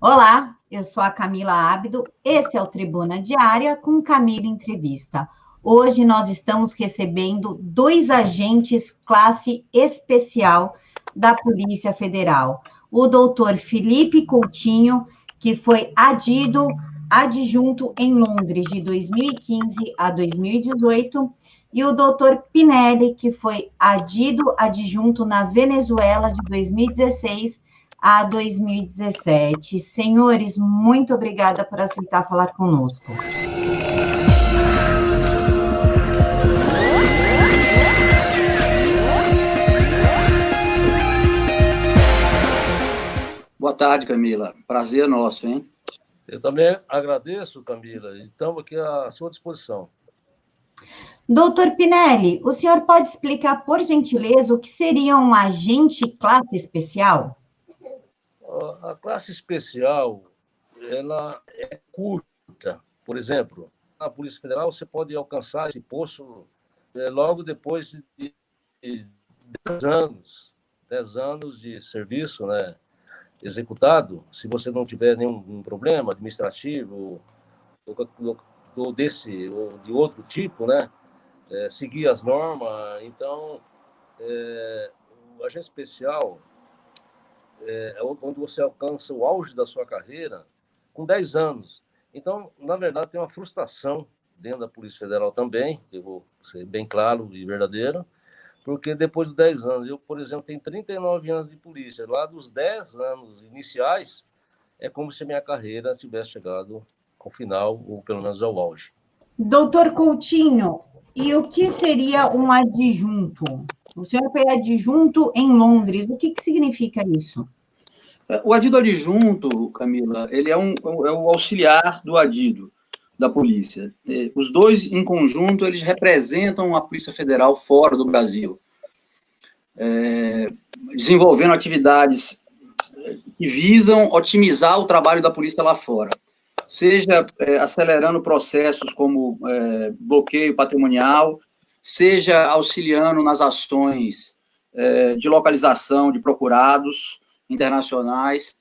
Olá, eu sou a Camila Ábido, esse é o Tribuna Diária com Camila Entrevista. Hoje nós estamos recebendo dois agentes classe especial da Polícia Federal. O doutor Felipe Coutinho, que foi adjunto em Londres de 2015 a 2018, e o doutor Pinelli, que foi adjunto na Venezuela de 2016 a 2017. Senhores, muito obrigada por aceitar falar conosco. Boa tarde, Camila. Prazer nosso, hein? Eu também agradeço, Camila, e estamos aqui à sua disposição. Doutor Pinelli, o senhor pode explicar, por gentileza, o que seria um agente classe especial? A classe especial, ela é curta. Por exemplo, na Polícia Federal você pode alcançar esse posto logo depois de 10 anos de serviço, né, executado, se você não tiver nenhum problema administrativo ou desse ou de outro tipo, né, seguir as normas. Então, o agente especial é quando você alcança o auge da sua carreira com 10 anos. Então, na verdade, tem uma frustração dentro da Polícia Federal também, eu vou ser bem claro e verdadeiro, porque depois de 10 anos, eu, por exemplo, tenho 39 anos de polícia, lá dos 10 anos iniciais, é como se a minha carreira tivesse chegado ao final, ou pelo menos ao auge. Doutor Coutinho, e o que seria um adjunto? O senhor foi adjunto em Londres, o que significa isso? O adido adjunto, Camila, ele é o auxiliar do adido da polícia. Os dois, em conjunto, eles representam a Polícia Federal fora do Brasil, desenvolvendo atividades que visam otimizar o trabalho da polícia lá fora, seja acelerando processos como bloqueio patrimonial, seja auxiliando nas ações de localização de procurados internacionais,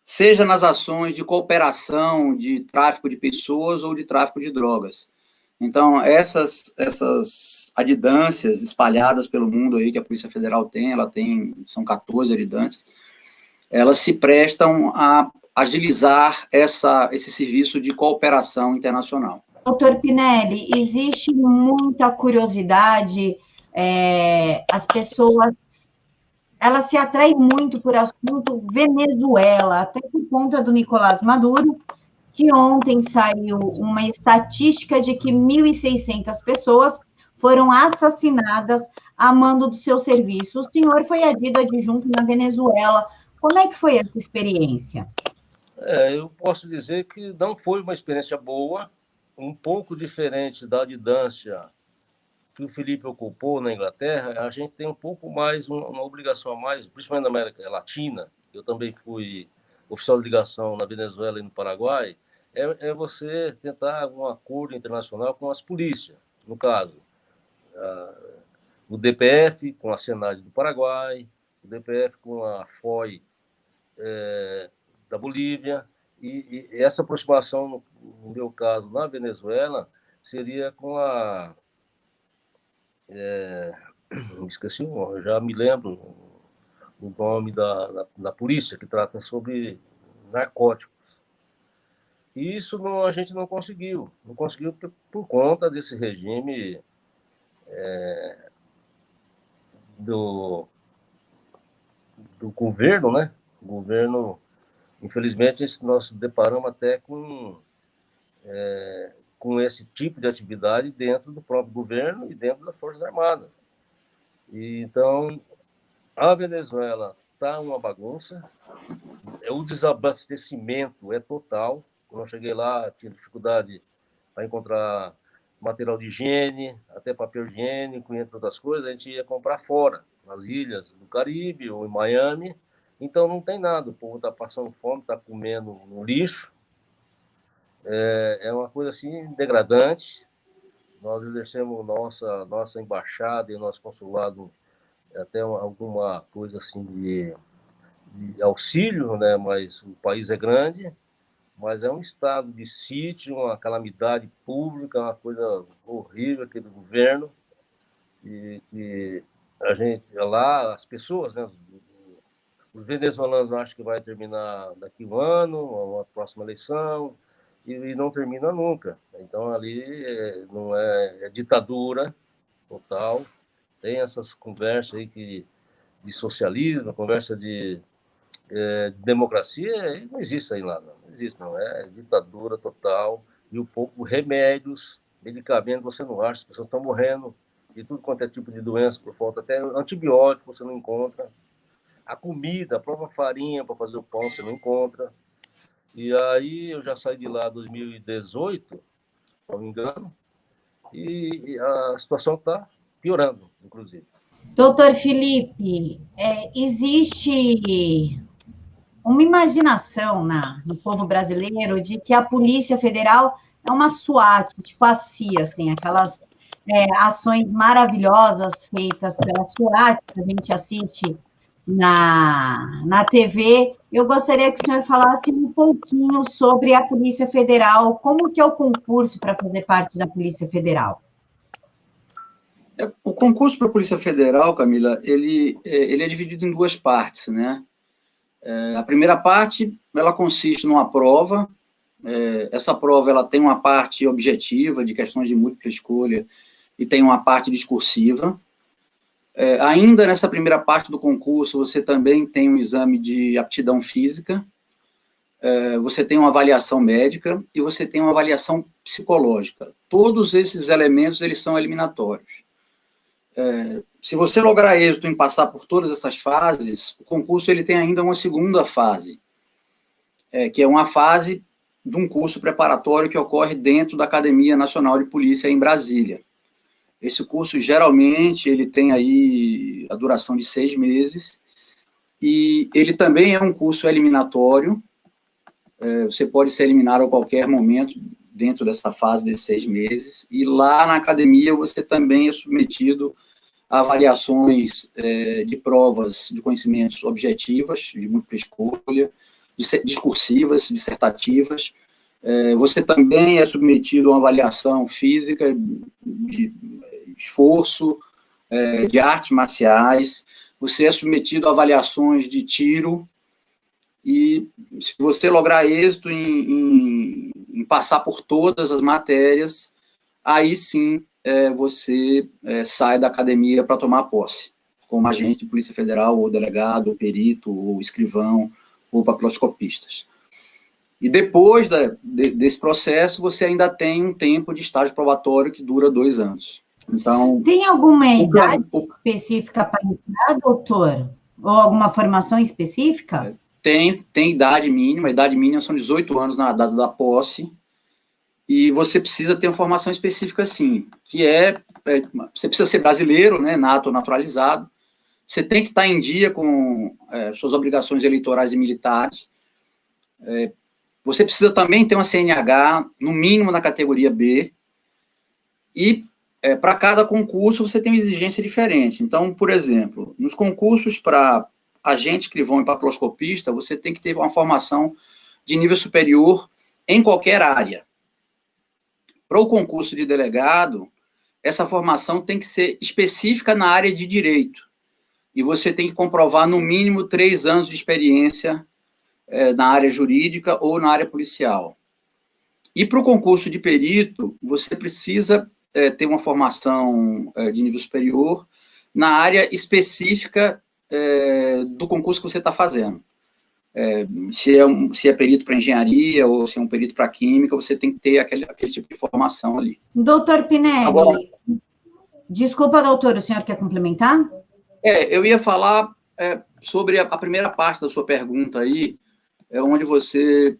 seja nas ações de cooperação de tráfico de pessoas ou de tráfico de drogas. Então, essas adidâncias espalhadas pelo mundo aí que a Polícia Federal são 14 adidâncias, elas se prestam a agilizar esse serviço de cooperação internacional. Doutor Pinelli, existe muita curiosidade, as pessoas, elas se atraem muito por assunto Venezuela, até por conta do Nicolás Maduro, que ontem saiu uma estatística de que 1.600 pessoas foram assassinadas a mando do seu serviço. O senhor foi adjunto na Venezuela. Como é que foi essa experiência? Eu posso dizer que não foi uma experiência boa, um pouco diferente da adidância que o Felipe ocupou na Inglaterra. A gente tem um pouco mais, uma obrigação a mais, principalmente na América Latina. Eu também fui oficial de ligação na Venezuela e no Paraguai. É você tentar um acordo internacional com as polícias, no caso, o DPF com a Senad do Paraguai, o DPF com a FOI da Bolívia, e essa aproximação, no meu caso, na Venezuela, seria com a... esqueci o nome, já me lembro o nome da polícia, que trata sobre narcóticos. E isso a gente não conseguiu por conta desse regime do governo, né? O governo, infelizmente, nós deparamos até com esse tipo de atividade dentro do próprio governo e dentro das Forças Armadas. E, então, a Venezuela está uma bagunça, o desabastecimento é total. Quando eu cheguei lá, tinha dificuldade para encontrar material de higiene, até papel higiênico, entre outras coisas, a gente ia comprar fora, nas ilhas do Caribe ou em Miami. Então, não tem nada, o povo está passando fome, está comendo no lixo. É uma coisa assim degradante. Nós exercemos nossa embaixada e nosso consulado até alguma coisa assim de auxílio, né? Mas o país é grande, mas é um estado de sítio, uma calamidade pública, uma coisa horrível aqui do governo, e a gente, lá, as pessoas, né? Os venezuelanos acham que vai terminar daqui um ano, a próxima eleição, e não termina nunca. Então, ali não é ditadura total. Tem essas conversas aí de socialismo, conversa de democracia, não existe aí lá, não existe, não. É ditadura total. E o pouco, remédios, medicamentos, você não acha, as pessoas estão morrendo de tudo quanto é tipo de doença por falta, até antibiótico você não encontra. A comida, a própria farinha para fazer o pão você não encontra. E aí eu já saí de lá em 2018, se não me engano, e a situação está piorando, inclusive. Doutor Felipe, existe uma imaginação no povo brasileiro de que a Polícia Federal é uma SWAT, tipo a CIA, assim, aquelas ações maravilhosas feitas pela SWAT, que a gente assiste na TV. Eu gostaria que o senhor falasse um pouquinho sobre a Polícia Federal, como que é o concurso para fazer parte da Polícia Federal? O concurso para a Polícia Federal, Camila, ele é dividido em duas partes, né? A primeira parte, ela consiste numa prova. Essa prova ela tem uma parte objetiva, de questões de múltipla escolha, e tem uma parte discursiva. Ainda nessa primeira parte do concurso, você também tem um exame de aptidão física, você tem uma avaliação médica e você tem uma avaliação psicológica. Todos esses elementos, eles são eliminatórios. Se você lograr êxito em passar por todas essas fases, o concurso ele tem ainda uma segunda fase, que é uma fase de um curso preparatório que ocorre dentro da Academia Nacional de Polícia em Brasília. Esse curso, geralmente, ele tem aí a duração de 6 meses, e ele também é um curso eliminatório. Você pode ser eliminado a qualquer momento dentro dessa fase de 6 meses, e lá na academia você também é submetido a avaliações de provas de conhecimentos objetivas, de múltipla escolha, discursivas, dissertativas. Você também é submetido a uma avaliação física, de esforço, de artes marciais. Você é submetido a avaliações de tiro, e se você lograr êxito em passar por todas as matérias, aí sim você sai da academia para tomar posse, como agente de Polícia Federal, ou delegado, ou perito, ou escrivão, ou papiloscopistas. E depois desse processo, você ainda tem um tempo de estágio probatório que dura 2 anos. Então, tem alguma idade específica para entrar, doutor? Ou alguma formação específica? Tem idade mínima. A idade mínima são 18 anos na data da posse. E você precisa ter uma formação específica, sim, que você precisa ser brasileiro, né, nato ou naturalizado. Você tem que estar em dia com suas obrigações eleitorais e militares. Você precisa também ter uma CNH, no mínimo na categoria B. E para cada concurso você tem uma exigência diferente. Então, por exemplo, nos concursos para agente, escrivão e papiloscopista, você tem que ter uma formação de nível superior em qualquer área. Para o concurso de delegado, essa formação tem que ser específica na área de direito. E você tem que comprovar, no mínimo, 3 anos de experiência na área jurídica ou na área policial. E para o concurso de perito, você precisa ter uma formação de nível superior na área específica do concurso que você está fazendo. Se é perito para engenharia ou se é um perito para química, você tem que ter aquele tipo de formação ali. Doutor Pinelli, agora, desculpa, doutor, o senhor quer complementar? Eu ia falar sobre a primeira parte da sua pergunta aí, onde você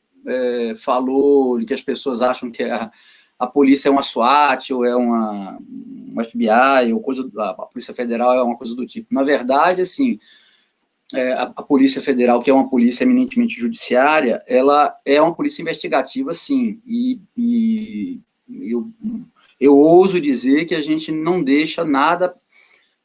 falou de que as pessoas acham que a polícia é uma SWAT, ou é uma FBI, ou a Polícia Federal é uma coisa do tipo. Na verdade, assim, a Polícia Federal, que é uma polícia eminentemente judiciária, ela é uma polícia investigativa, sim, e eu ouso dizer que a gente não deixa nada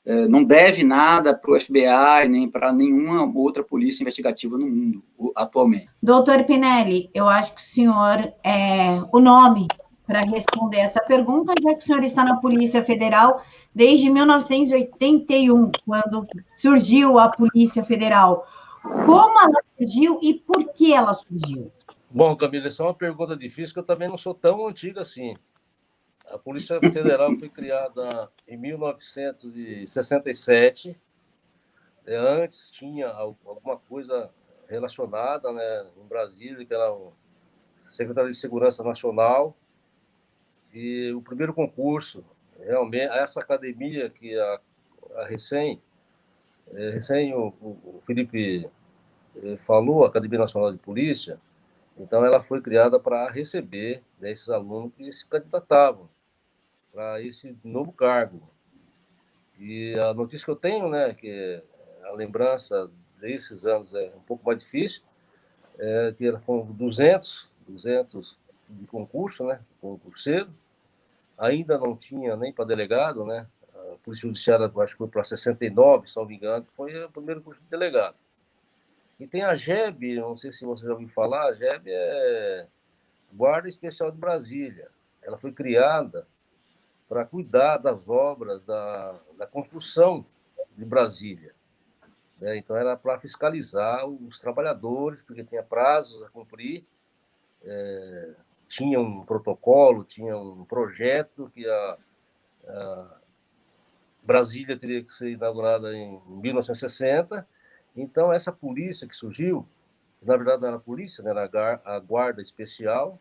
não deve nada para o FBI, nem para nenhuma outra polícia investigativa no mundo, atualmente. Doutor Pinelli, eu acho que o senhor é o nome para responder essa pergunta, já que o senhor está na Polícia Federal desde 1981, quando surgiu a Polícia Federal. Como ela surgiu e por que ela surgiu? Bom, Camila, essa é uma pergunta difícil, que eu também não sou tão antiga assim. A Polícia Federal foi criada em 1967. Antes tinha alguma coisa relacionada, né, em Brasília, que era o Secretaria de Segurança Nacional. E o primeiro concurso, realmente, essa academia que a recém o Felipe falou, a Academia Nacional de Polícia, então ela foi criada para receber, né, esses alunos que se candidatavam para esse novo cargo. E a notícia que eu tenho, né, que a lembrança desses anos é um pouco mais difícil, é que foram 200 de concurso, né, concurseiro, ainda não tinha nem para delegado, né, a Polícia Judiciária, acho que foi para 69, se não me engano, foi o primeiro curso de delegado. E tem a GEB, não sei se você já ouviu falar, a GEB é Guarda Especial de Brasília. Ela foi criada para cuidar das obras da construção de Brasília, né? Então, era para fiscalizar os trabalhadores, porque tinha prazos a cumprir, tinha um protocolo, tinha um projeto que a Brasília teria que ser inaugurada em 1960. Então, essa polícia que surgiu, na verdade não era a polícia, né, era a Guarda Especial,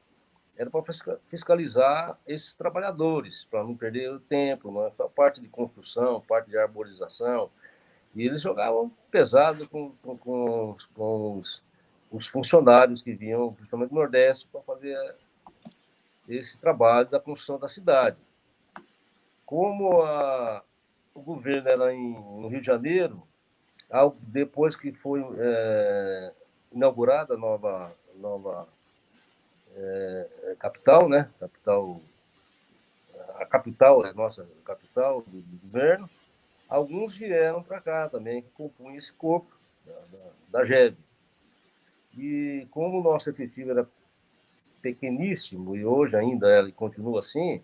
era para fiscalizar esses trabalhadores, para não perder o tempo, né? A parte de construção, parte de arborização. E eles jogavam pesado com os funcionários que vinham, principalmente do Nordeste, para fazer esse trabalho da construção da cidade. Como o governo era no Rio de Janeiro, depois que foi inaugurada a nova capital, né? A capital, a nossa capital do governo, alguns vieram para cá também, que compunham esse corpo da GEB. E como o nosso efetivo era pequeníssimo, e hoje ainda ele continua assim,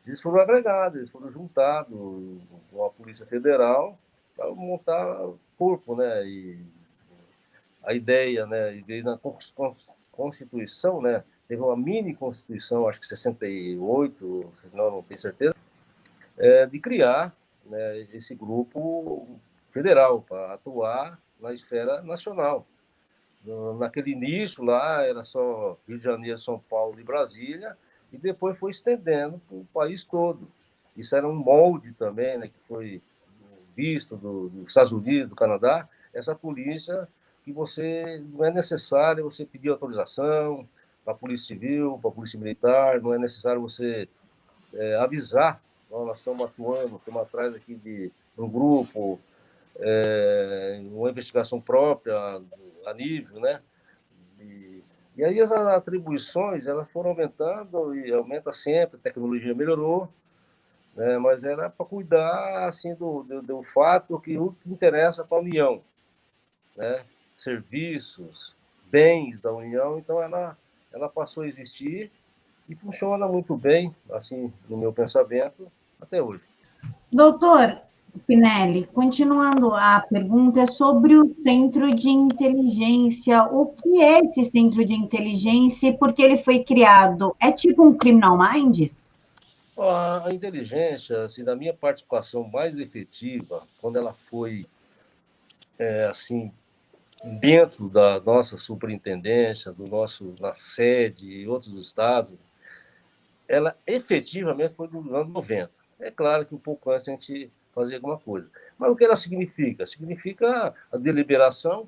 eles foram agregados, eles foram juntados com a Polícia Federal para montar o corpo, né? E a ideia, né? E veio na Constituição, né? Teve uma mini Constituição, acho que 68, não tenho certeza, de criar, né, esse grupo federal para atuar na esfera nacional. Naquele início lá era só Rio de Janeiro, São Paulo e Brasília, e depois foi estendendo para o país todo. Isso era um molde também, né, que foi visto dos Estados Unidos, do Canadá, essa polícia que você não é necessário você pedir autorização para a Polícia Civil, para a Polícia Militar, não é necessário você avisar. Nós estamos atuando, estamos atrás aqui de um grupo, uma investigação própria a nível, né? E aí as atribuições elas foram aumentando e aumenta sempre, a tecnologia melhorou, né? Mas era para cuidar assim do fato que o que interessa para a União, né? Serviços, bens da União, então ela passou a existir e funciona muito bem, assim, no meu pensamento, até hoje. Doutor Pinelli, continuando a pergunta, é sobre o centro de inteligência. O que é esse centro de inteligência e por que ele foi criado? É tipo um Criminal Minds? A inteligência, assim, da minha participação mais efetiva, quando ela foi, assim, dentro da nossa superintendência, na sede e outros estados, ela efetivamente foi nos anos 90. É claro que um pouco antes a gente fazia alguma coisa. Mas o que ela significa? Significa a deliberação,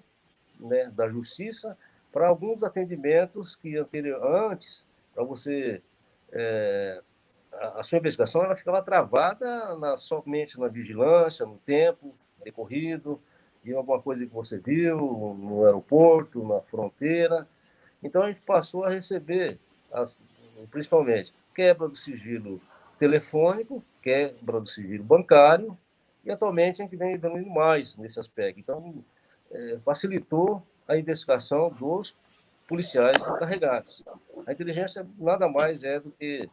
né, da justiça para alguns atendimentos que antes, para você... a sua investigação ela ficava travada somente na vigilância, no tempo decorrido, e alguma coisa que você viu no aeroporto, na fronteira. Então, a gente passou a receber, principalmente, quebra do sigilo telefônico, quebra do sigilo bancário E atualmente a gente vem evoluindo mais nesse aspecto. Então, facilitou a investigação dos policiais encarregados. A inteligência nada mais é do que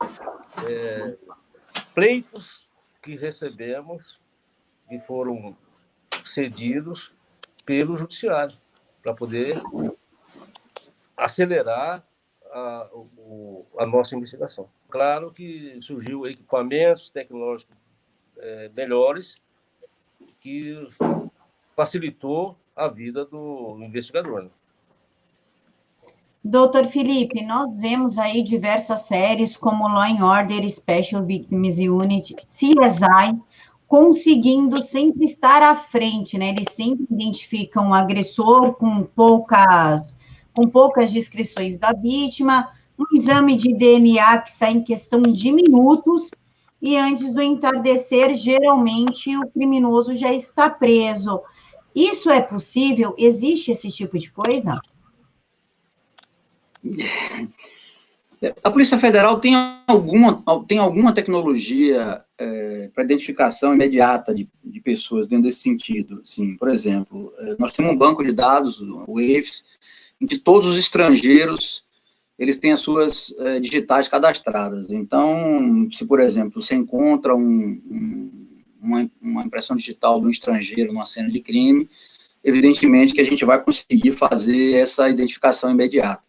pleitos que recebemos, que foram cedidos pelo judiciário, para poder acelerar a nossa investigação. Claro que surgiu equipamentos tecnológicos melhores que facilitou a vida do investigador. Né? Doutor Felipe, nós vemos aí diversas séries como Law and Order, Special Victims Unit, CSI, conseguindo sempre estar à frente, né? Eles sempre identificam o agressor com poucas descrições da vítima, um exame de DNA que sai em questão de minutos, e antes do entardecer, geralmente, o criminoso já está preso. Isso é possível? Existe esse tipo de coisa? A Polícia Federal tem alguma tecnologia para identificação imediata de pessoas dentro desse sentido. Assim, por exemplo, nós temos um banco de dados, o WAVES, em que todos os estrangeiros eles têm as suas digitais cadastradas. Então, se, por exemplo, você encontra uma impressão digital de um estrangeiro numa cena de crime, evidentemente que a gente vai conseguir fazer essa identificação imediata.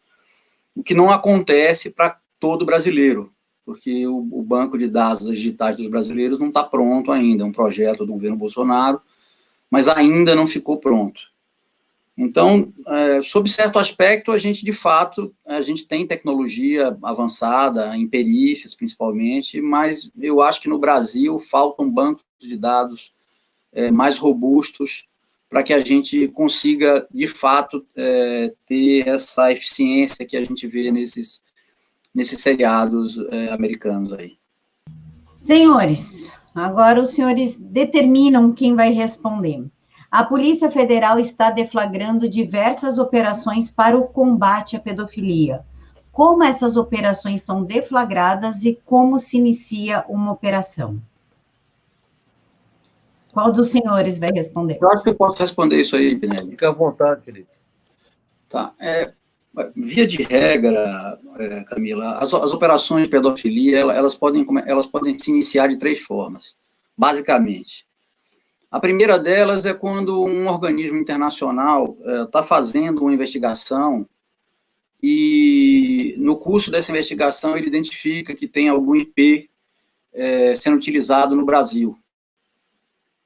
O que não acontece para todo brasileiro, porque o banco de dados digitais dos brasileiros não está pronto ainda, é um projeto do governo Bolsonaro, mas ainda não ficou pronto. Então, sob certo aspecto, a gente, de fato, tem tecnologia avançada, em perícias, principalmente, mas eu acho que no Brasil faltam bancos de dados mais robustos para que a gente consiga, de fato, ter essa eficiência que a gente vê nesses seriados americanos aí. Senhores, agora os senhores determinam quem vai responder. A Polícia Federal está deflagrando diversas operações para o combate à pedofilia. Como essas operações são deflagradas e como se inicia uma operação? Qual dos senhores vai responder? Eu acho que eu posso responder isso aí, Pinelli. Fica à vontade, Felipe. Tá. Via de regra, Camila, as operações de pedofilia, elas podem se iniciar de 3 formas, basicamente. A primeira delas é quando um organismo internacional está fazendo uma investigação e, no curso dessa investigação, ele identifica que tem algum IP sendo utilizado no Brasil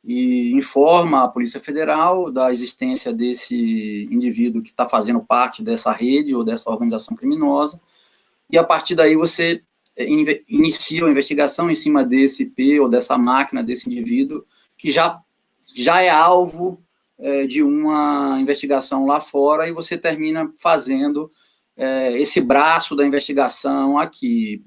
e informa a Polícia Federal da existência desse indivíduo que está fazendo parte dessa rede ou dessa organização criminosa, e a partir daí você inicia a investigação em cima desse IP ou dessa máquina, desse indivíduo, que já é alvo de uma investigação lá fora, e você termina fazendo esse braço da investigação aqui.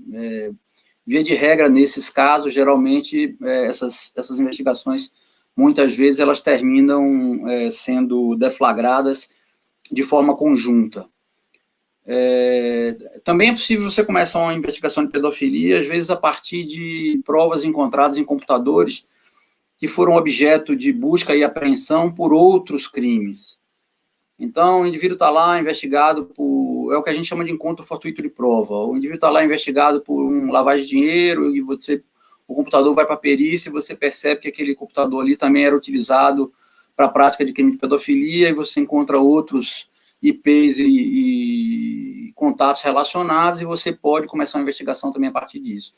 Via de regra, nesses casos, geralmente, essas investigações, muitas vezes, elas terminam sendo deflagradas de forma conjunta. Também é possível você começar uma investigação de pedofilia, às vezes, a partir de provas encontradas em computadores que foram objeto de busca e apreensão por outros crimes. Então, o indivíduo está lá investigado por... É o que a gente chama de encontro fortuito de prova. O indivíduo está lá investigado por lavagem de dinheiro e o computador vai para a perícia e você percebe que aquele computador ali também era utilizado para a prática de crime de pedofilia, e você encontra outros IPs e contatos relacionados, e você pode começar uma investigação também a partir disso.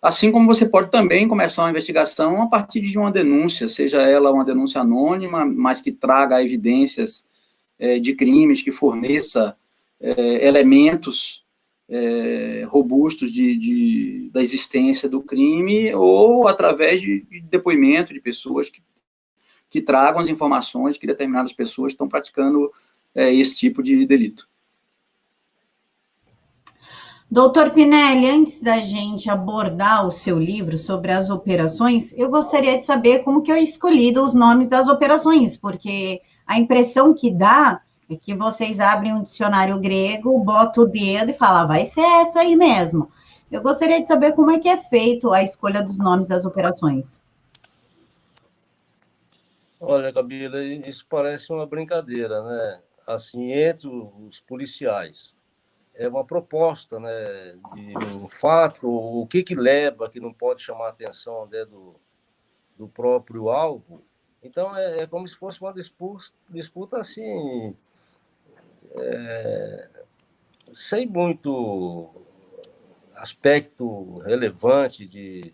Assim como você pode também começar uma investigação a partir de uma denúncia, seja ela uma denúncia anônima, mas que traga evidências de crimes, que forneça elementos robustos da existência do crime, ou através de depoimento de pessoas que tragam as informações de que determinadas pessoas estão praticando esse tipo de delito. Doutor Pinelli, antes da gente abordar o seu livro sobre as operações, eu gostaria de saber como que é escolhido os nomes das operações, porque a impressão que dá é que vocês abrem um dicionário grego, botam o dedo e falam, vai ser essa aí mesmo. Eu gostaria de saber como é que é feito a escolha dos nomes das operações. Olha, Camila, isso parece uma brincadeira, né? Assim, entre os policiais. É uma proposta, né, de um fato, o que leva, que não pode chamar a atenção, né, do próprio alvo. Então, é como se fosse uma disputa assim, sem muito aspecto relevante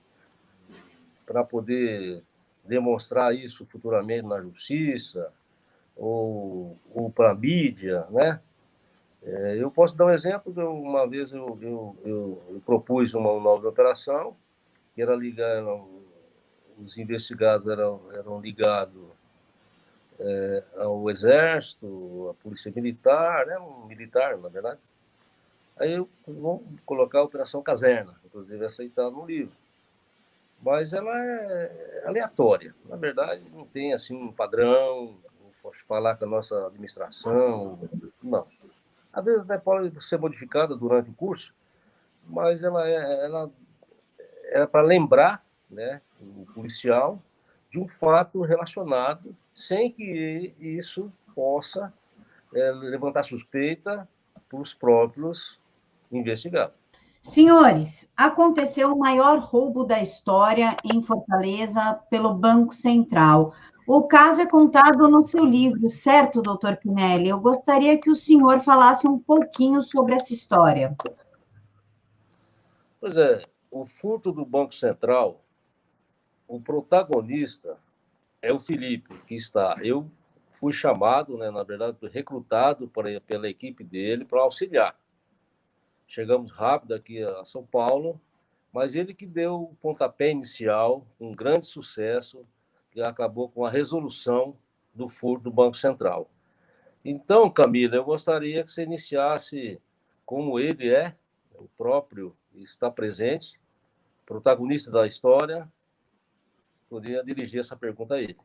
para poder demonstrar isso futuramente na justiça ou para a mídia, né? Eu posso dar um exemplo. Uma vez eu propus uma nova operação, que era ligar, os investigados eram ligados ao Exército, à Polícia Militar, né? Um militar, na verdade. Aí eu vou colocar a Operação Caserna, inclusive aceitado no livro. Mas ela é aleatória. Na verdade, não tem assim um padrão, não posso falar com a nossa administração, não. Às vezes até pode ser modificada durante o curso, mas ela é para lembrar, né, o policial de um fato relacionado, sem que isso possa levantar suspeita para os próprios investigados. Senhores, aconteceu o maior roubo da história em Fortaleza pelo Banco Central. O caso é contado no seu livro, certo, doutor Pinelli? Eu gostaria que o senhor falasse um pouquinho sobre essa história. Pois é, o furto do Banco Central, o protagonista é o Felipe, que está. Eu fui chamado, né, na verdade, fui recrutado pela equipe dele para auxiliar. Chegamos rápido aqui a São Paulo, mas ele que deu o pontapé inicial, um grande sucesso, que acabou com a resolução do furto do Banco Central. Então, Camila, eu gostaria que você iniciasse como ele é, o próprio está presente, protagonista da história, poderia dirigir essa pergunta a ele.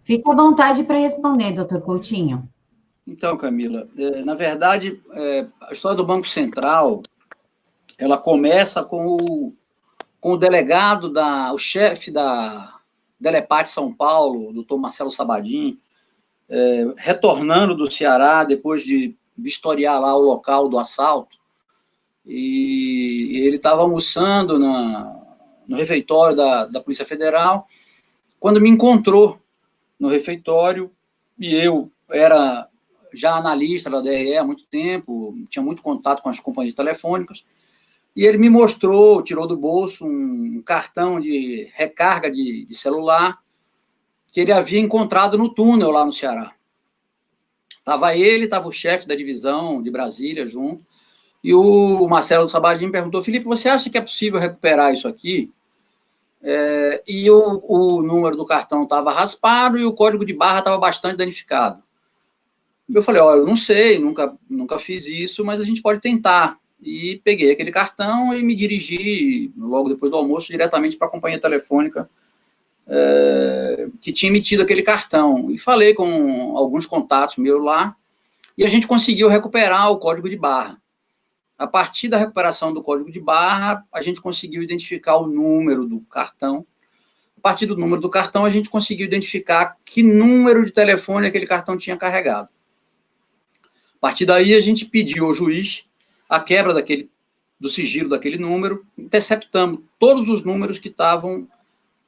Fique à vontade para responder, doutor Coutinho. Então, Camila, na verdade, a história do Banco Central, ela começa com o delegado, o chefe da Delepate São Paulo, o doutor Marcelo Sabadim, retornando do Ceará, depois de vistoriar lá o local do assalto, e ele estava almoçando no refeitório da Polícia Federal, quando me encontrou no refeitório, e eu era já analista da DRE há muito tempo, tinha muito contato com as companhias telefônicas, e ele me mostrou, tirou do bolso um cartão de recarga de celular que ele havia encontrado no túnel lá no Ceará. Estava ele, estava o chefe da divisão de Brasília junto, e o Marcelo Sabadim perguntou: Felipe, você acha que é possível recuperar isso aqui? E o número do cartão estava raspado e o código de barra estava bastante danificado. Eu falei: olha, eu não sei, nunca fiz isso, mas a gente pode tentar. E peguei aquele cartão e me dirigi, logo depois do almoço, diretamente para a companhia telefônica que tinha emitido aquele cartão. E falei com alguns contatos meus lá, e a gente conseguiu recuperar o código de barra. A partir da recuperação do código de barra, a gente conseguiu identificar o número do cartão. A partir do número do cartão, a gente conseguiu identificar que número de telefone aquele cartão tinha carregado. A partir daí, a gente pediu ao juiz a quebra do sigilo daquele número, interceptamos todos os números que estavam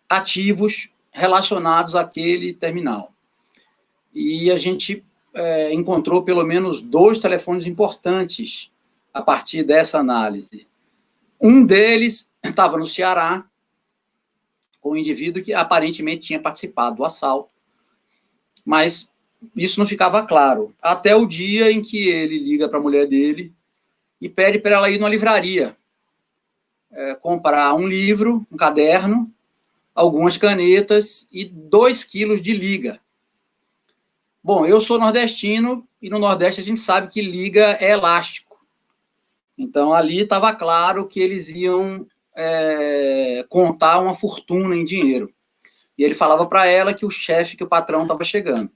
ativos relacionados àquele terminal. E a gente encontrou pelo menos 2 telefones importantes a partir dessa análise. Um deles estava no Ceará, com um indivíduo que aparentemente tinha participado do assalto, mas isso não ficava claro, até o dia em que ele liga para a mulher dele e pede para ela ir numa livraria, comprar um livro, um caderno, algumas canetas e 2 quilos de liga. Bom, eu sou nordestino e no Nordeste a gente sabe que liga é elástico. Então, ali estava claro que eles iam contar uma fortuna em dinheiro. E ele falava para ela que o patrão estava chegando.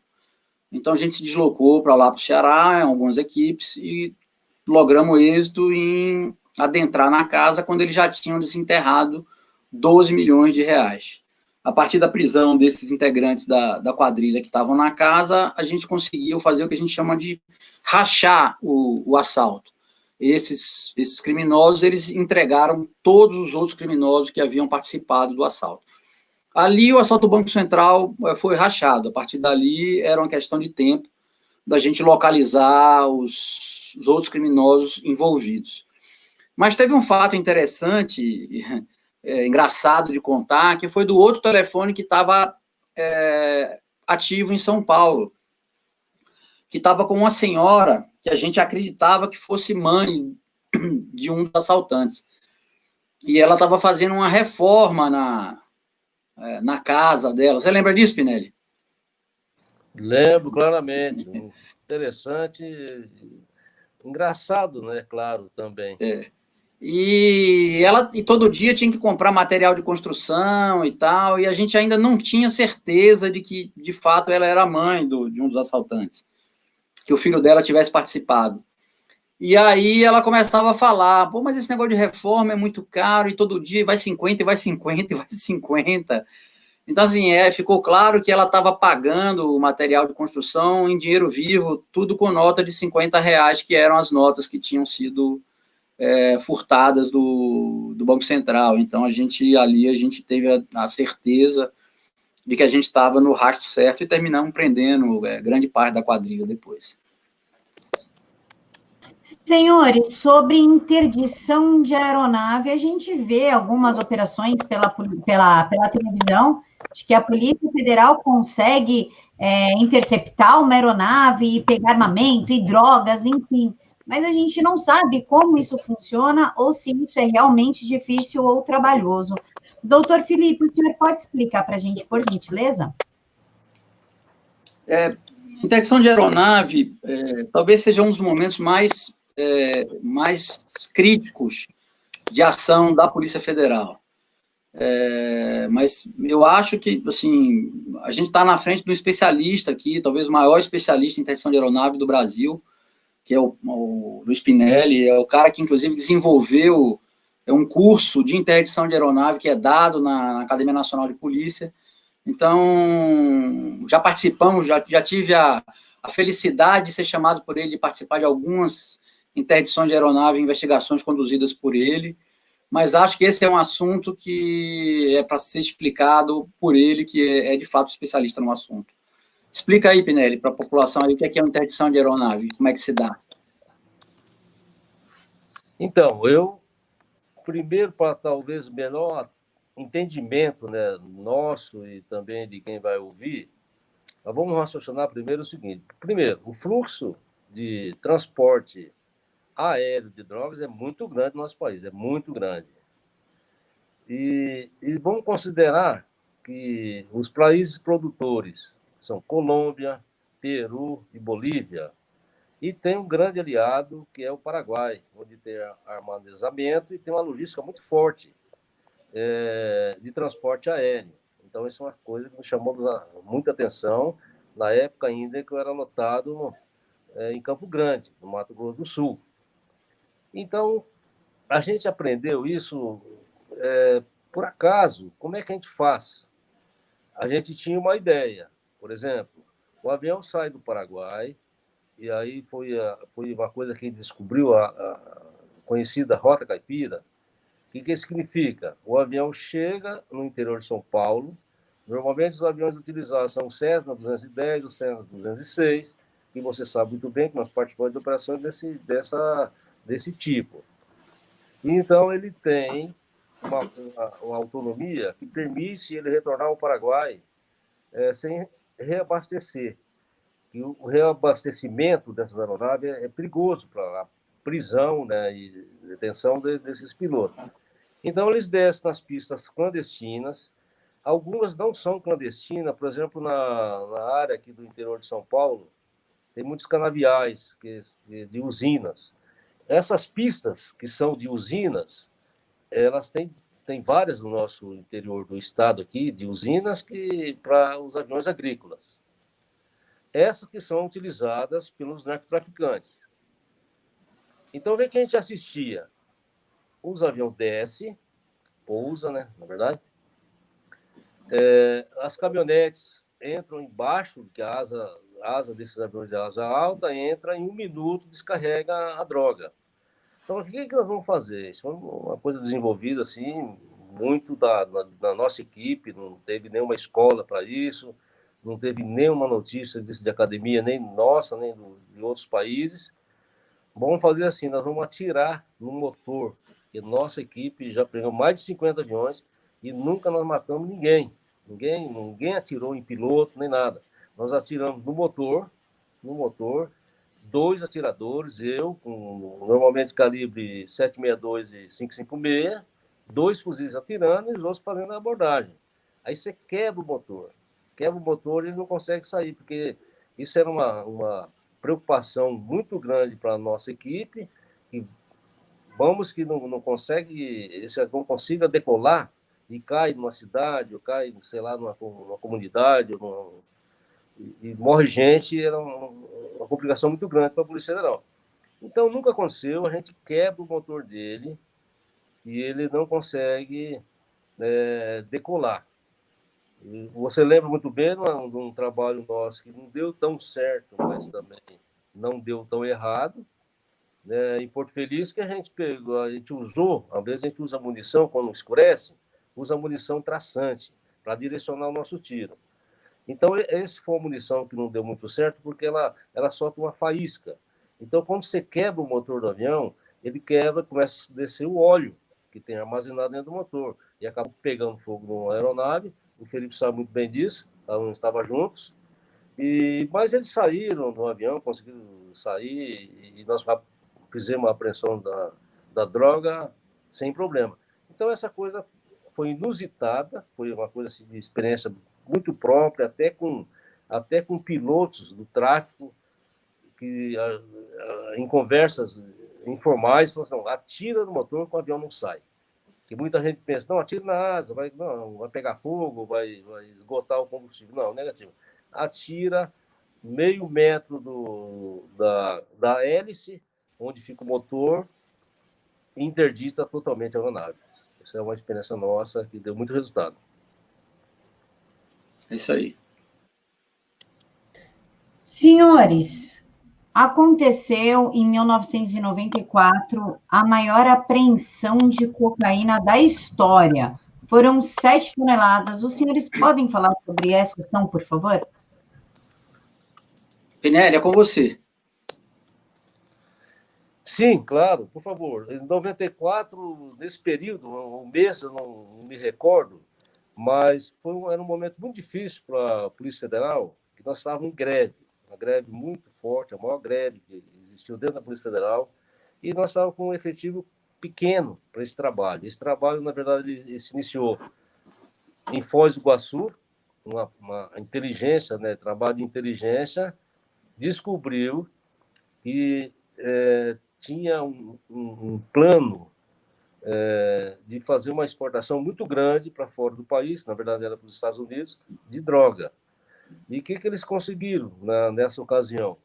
Então, a gente se deslocou para lá, para o Ceará, algumas equipes, e logramos êxito em adentrar na casa quando eles já tinham desenterrado 12 milhões de reais. a partir da prisão desses integrantes da quadrilha que estavam na casa, a gente conseguiu fazer o que a gente chama de rachar o assalto. Esses criminosos, eles entregaram todos os outros criminosos que haviam participado do assalto. Ali, o assalto do Banco Central foi rachado. A partir dali, era uma questão de tempo da gente localizar os outros criminosos envolvidos. Mas teve um fato interessante, engraçado de contar, que foi do outro telefone que estava ativo em São Paulo, que estava com uma senhora que a gente acreditava que fosse mãe de um dos assaltantes. E ela estava fazendo uma reforma na casa dela. Você lembra disso, Pinelli? Lembro claramente. Interessante, engraçado, né? Claro, também. E todo dia tinha que comprar material de construção e tal, e a gente ainda não tinha certeza de que, de fato, ela era a mãe de um dos assaltantes, que o filho dela tivesse participado. E aí ela começava a falar, pô, mas esse negócio de reforma é muito caro, e todo dia vai 50, e vai 50, e vai 50. Então, assim, ficou claro que ela estava pagando o material de construção em dinheiro vivo, tudo com nota de R$ 50, que eram as notas que tinham sido furtadas do Banco Central. Então, a gente teve a certeza de que a gente estava no rastro certo e terminamos prendendo grande parte da quadrilha depois. Senhores, sobre interdição de aeronave, a gente vê algumas operações pela televisão de que a Polícia Federal consegue interceptar uma aeronave e pegar armamento e drogas, enfim. Mas a gente não sabe como isso funciona ou se isso é realmente difícil ou trabalhoso. Doutor Felipe, o senhor pode explicar para a gente, por gentileza? Interdição de aeronave talvez seja um dos momentos mais críticos de ação da Polícia Federal. Mas eu acho que, assim, a gente está na frente de um especialista aqui, talvez o maior especialista em interdição de aeronave do Brasil, que é o Luiz Pinelli, é o cara que, inclusive, desenvolveu um curso de interdição de aeronave que é dado na Academia Nacional de Polícia. Então, já participamos, já tive a felicidade de ser chamado por ele, de participar de algumas interdições de aeronave, investigações conduzidas por ele, mas acho que esse é um assunto que é para ser explicado por ele, que é de fato especialista no assunto. Explica aí, Pinelli, para a população aí, o que é uma interdição de aeronave, como é que se dá? Então, primeiro, para talvez menor entendimento, né, nosso e também de quem vai ouvir, nós vamos raciocinar primeiro o seguinte. Primeiro, o fluxo de transporte aéreo de drogas é muito grande no nosso país, é muito grande. E vamos considerar que os países produtores são Colômbia, Peru e Bolívia, e tem um grande aliado, que é o Paraguai, onde tem armazenamento e tem uma logística muito forte de transporte aéreo. Então, isso é uma coisa que me chamou muita atenção na época ainda que eu era lotado em Campo Grande, no Mato Grosso do Sul. Então, a gente aprendeu isso por acaso. Como é que a gente faz? A gente tinha uma ideia. Por exemplo, o avião sai do Paraguai, e aí foi uma coisa que a gente descobriu, a conhecida Rota Caipira. O que significa? O avião chega no interior de São Paulo. Normalmente, os aviões utilizados são o Cessna 210, o Cessna 206, e você sabe muito bem que nós participamos de operações desse tipo. Então, ele tem uma autonomia que permite ele retornar ao Paraguai sem reabastecer. E o reabastecimento dessas aeronaves é perigoso para a prisão, né, e detenção desses pilotos. Então, eles descem nas pistas clandestinas. Algumas não são clandestinas, por exemplo, na área aqui do interior de São Paulo, tem muitos canaviais de usinas. Essas pistas que são de usinas, elas têm várias no nosso interior do estado aqui, de usinas para os aviões agrícolas. Essas que são utilizadas pelos narcotraficantes. Então, vê que a gente assistia. Os aviões descem, pousa, né, na verdade. As caminhonetes entram embaixo, que a asa desses aviões de asa alta entra em 1 minuto, descarrega a droga. Então, o que nós vamos fazer? Isso foi uma coisa desenvolvida assim, muito da nossa equipe, não teve nenhuma escola para isso, não teve nenhuma notícia disso de academia, nem nossa, nem de outros países. Vamos fazer assim, nós vamos atirar no motor, porque nossa equipe já pegou mais de 50 aviões e nunca nós matamos ninguém. Ninguém atirou em piloto, nem nada. Nós atiramos no motor, 2 atiradores, eu, com normalmente calibre 7,62 e 5,56, 2 fuzis atirando e os outros fazendo a abordagem. Aí você quebra o motor. Quebra o motor e ele não consegue sair, porque isso era uma preocupação muito grande para a nossa equipe, que vamos que não consegue, esse avião consiga decolar e cai numa cidade, ou cai, sei lá, numa comunidade, e morre gente, era uma complicação muito grande para a Polícia Federal. Então, nunca aconteceu, a gente quebra o motor dele e ele não consegue decolar. E você lembra muito bem de um trabalho nosso que não deu tão certo, mas também não deu tão errado, em Porto Feliz, que a gente pegou, a gente usou, às vezes a gente usa munição, quando escurece, usa munição traçante para direcionar o nosso tiro. Então, essa foi uma munição que não deu muito certo, porque ela solta uma faísca. Então, quando você quebra o motor do avião, ele quebra, começa a descer o óleo que tem armazenado dentro do motor, e acaba pegando fogo numa aeronave. O Felipe sabe muito bem disso, estavam juntos, mas eles saíram do avião, conseguiram sair, e nós fizemos a apreensão da droga sem problema. Então, essa coisa foi inusitada, foi uma coisa assim, de experiência muito própria, até com pilotos do tráfico, que em conversas informais, falaram assim, atira no motor que o avião não sai. Que muita gente pensa, não, atira na asa, vai pegar fogo, vai esgotar o combustível. Não, negativo. Atira meio metro da hélice, onde fica o motor, e interdita totalmente a aeronave. Essa é uma experiência nossa que deu muito resultado. É isso aí. Senhores, aconteceu em 1994 a maior apreensão de cocaína da história. Foram 7 toneladas. Os senhores podem falar sobre essa ação, por favor? Penelli, é com você. Sim, claro, por favor. Em 94, nesse período, um mês, eu não me recordo, mas era um momento muito difícil para a Polícia Federal, que nós estávamos em greve, uma greve muito forte, a maior greve que existiu dentro da Polícia Federal, e nós estávamos com um efetivo pequeno para esse trabalho. Esse trabalho, na verdade, ele se iniciou em Foz do Iguaçu, uma inteligência, trabalho de inteligência, descobriu que tinha um plano de fazer uma exportação muito grande para fora do país, na verdade era para os Estados Unidos, de droga. E o que eles conseguiram nessa ocasião?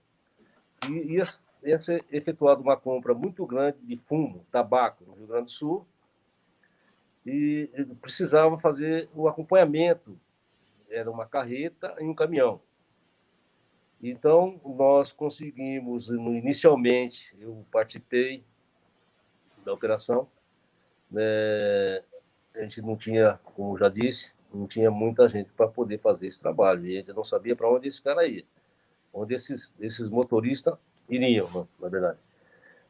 Que ia ser efetuada uma compra muito grande de fumo, tabaco, no Rio Grande do Sul, e precisava fazer o acompanhamento, era uma carreta e um caminhão. Então, nós conseguimos, inicialmente, eu participei da operação, a gente não tinha, como já disse, não tinha muita gente para poder fazer esse trabalho, e a gente não sabia para onde esse cara ia, onde esses motoristas iriam, na verdade.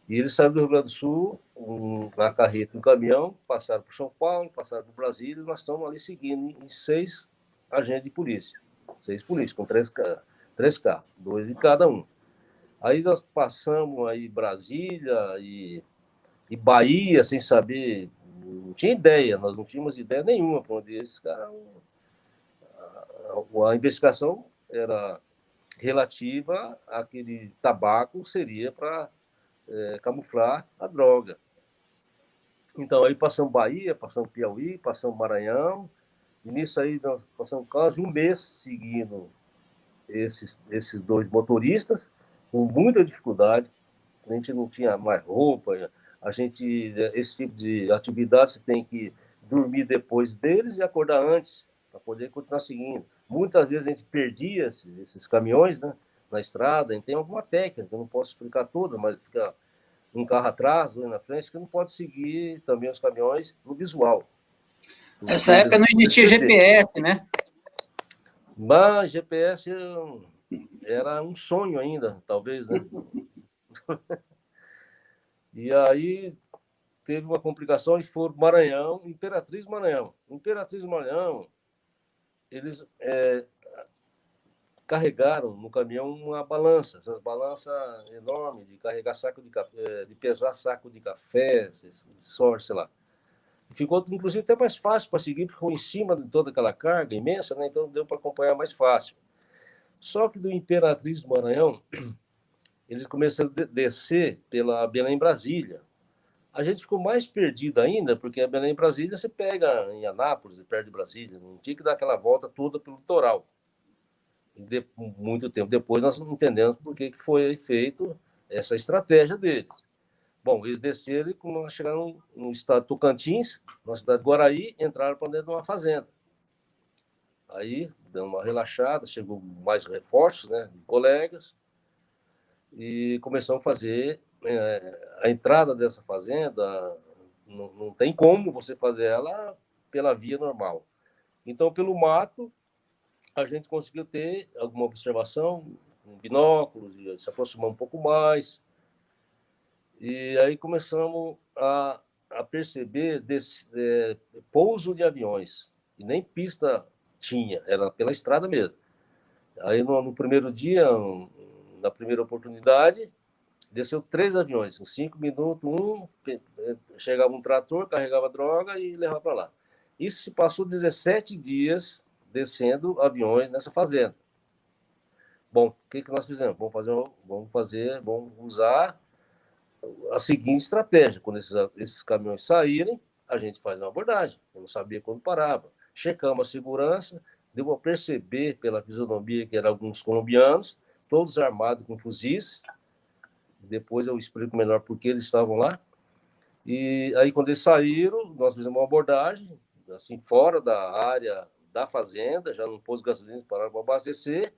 E eles saíram do Rio Grande do Sul, na carreta, um caminhão, passaram por São Paulo, passaram por Brasília, e nós estamos ali seguindo em 6 agentes de polícia, 6 polícias, com 3 carros, 2 de cada um. Aí nós passamos aí Brasília e Bahia, sem saber, não tinha ideia, nós não tínhamos ideia nenhuma para onde esses caras. A investigação era relativa àquele tabaco, seria para camuflar a droga. Então, aí passamos Bahia, passamos Piauí, passamos Maranhão, e nisso aí nós passamos quase um mês seguindo esses 2 motoristas, com muita dificuldade. A gente não tinha mais roupa, esse tipo de atividade você tem que dormir depois deles e acordar antes, para poder continuar seguindo. Muitas vezes a gente perdia esses caminhões, né, na estrada, a gente tem alguma técnica, eu não posso explicar toda, mas fica um carro atrás, dois na frente, que não pode seguir também os caminhões no visual. Essa época não existia GPS, né? Mas GPS era um sonho ainda, talvez, né? E aí teve uma complicação e foram Maranhão, Imperatriz Maranhão. Imperatriz Maranhão, eles carregaram no caminhão uma balança, essas balanças enormes de carregar saco de café, de pesar saco de café, sorte, sei lá. Ficou, inclusive, até mais fácil para seguir, porque ficou em cima de toda aquela carga imensa, né? Então deu para acompanhar mais fácil. Só que do Imperatriz do Maranhão, eles começaram a descer pela Belém-Brasília. A gente ficou mais perdido ainda, porque a Belém-Brasília você pega em Anápolis, perto de Brasília, não tinha que dar aquela volta toda pelo litoral. E muito tempo depois nós entendemos por que foi feita essa estratégia deles. Bom, eles desceram e quando nós chegaram no estado de Tocantins, na cidade de Guaraí, entraram para dentro de uma fazenda. Aí, dando uma relaxada, chegou mais reforços, né, de colegas, e começamos a fazer a entrada dessa fazenda. Não tem como você fazer ela pela via normal. Então, pelo mato, a gente conseguiu ter alguma observação, com binóculos, e se aproximar um pouco mais. E aí começamos a perceber pouso de aviões. E nem pista tinha, era pela estrada mesmo. Aí no primeiro dia, na primeira oportunidade, desceu 3 aviões. Em 5 minutos, chegava um trator, carregava droga e levava para lá. Isso se passou 17 dias descendo aviões nessa fazenda. Bom, o que nós fizemos? Vamos usar a seguinte estratégia. Quando esses caminhões saírem, a gente faz uma abordagem. Eu não sabia quando parava. Checamos a segurança, deu para perceber pela fisionomia que eram alguns colombianos, todos armados com fuzis. Depois eu explico melhor por que eles estavam lá. E aí, quando eles saíram, nós fizemos uma abordagem, assim, fora da área da fazenda, já no posto de gasolina, pararam para abastecer,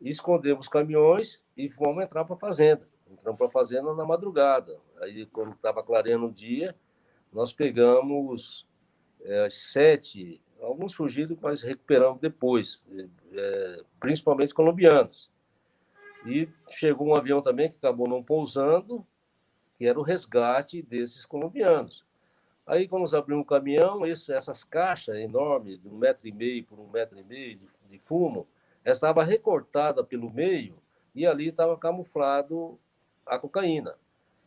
e escondemos os caminhões e fomos entrar para a fazenda. Entramos para a fazenda na madrugada. Aí, quando estava clareando o dia, nós pegamos às 7, alguns fugiram, mas recuperamos depois, principalmente colombianos. E chegou um avião também que acabou não pousando, que era o resgate desses colombianos. Aí, quando nós abrimos o caminhão, essas caixas enormes, de 1,5 m por 1,5 m de fumo, estava recortada pelo meio e ali estava camuflado a cocaína.